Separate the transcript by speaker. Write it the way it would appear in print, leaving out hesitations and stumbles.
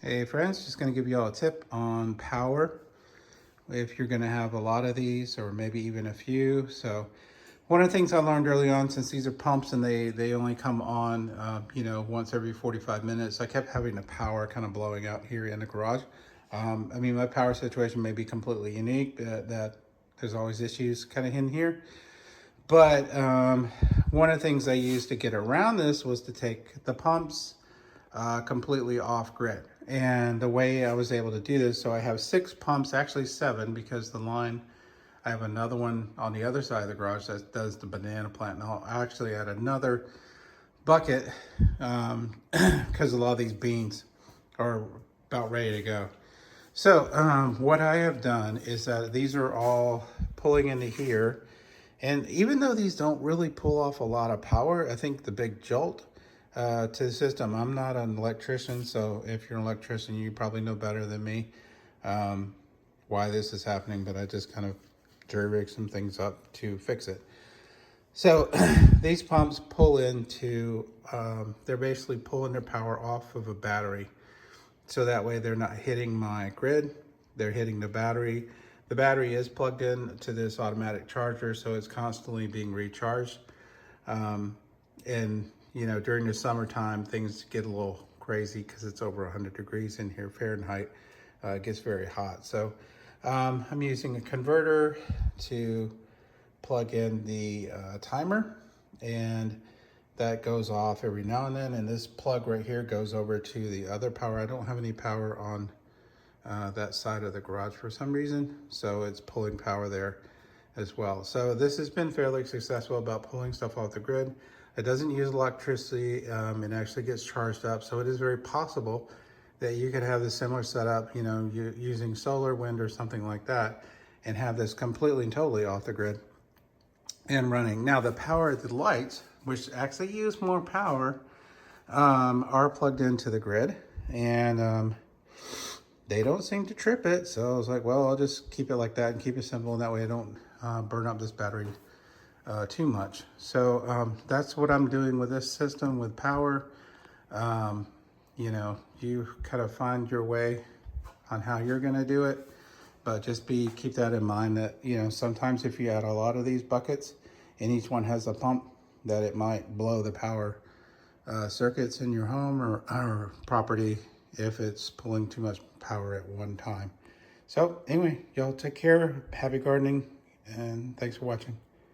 Speaker 1: Hey friends, just going to give you all a tip on power if you're going to have a lot of these or maybe even a few. So one of the things I learned early on, since these are pumps and they only come on once every 45 minutes, I kept having the power kind of blowing out here in the garage. I mean, my power situation may be completely unique, that there's always issues kind of in here. But one of the things I used to get around this was to take the pumps completely off grid. And the way I was able to do this, so I have 6 pumps, actually 7, because the line, I have another one on the other side of the garage that does the banana plant. And I'll actually add another bucket because a lot of these beans are about ready to go. So what I have done is that these are all pulling into here. And even though these don't really pull off a lot of power, I think the big jolt to the system, I'm not an electrician, so if you're an electrician, you probably know better than me why this is happening, but I just kind of jerry-rig some things up to fix it. So these pumps pull into, they're basically pulling their power off of a battery. So that way they're not hitting my grid, they're hitting the battery. The battery is plugged in to this automatic charger, so it's constantly being recharged. And during the summertime, things get a little crazy because it's over 100 degrees in here Fahrenheit. It gets very hot. So I'm using a converter to plug in the timer, and that goes off every now and then. And this plug right here goes over to the other power. I don't have any power on that side of the garage for some reason, so it's pulling power there as well. So this has been fairly successful about pulling stuff off the grid. It doesn't use electricity, it actually gets charged up, so it is very possible that you could have this similar setup, using solar, wind, or something like that, and have this completely and totally off the grid and running. Now the power of the lights, which actually use more power, are plugged into the grid, and they don't seem to trip it. So I was like, well, I'll just keep it like that and keep it simple, and that way I don't burn up this battery too much. So that's what I'm doing with this system with power. You kind of find your way on how you're going to do it, but just keep that in mind that sometimes if you add a lot of these buckets and each one has a pump, that it might blow the power circuits in your home or property if it's pulling too much power at one time. So anyway, y'all take care, happy gardening, and thanks for watching.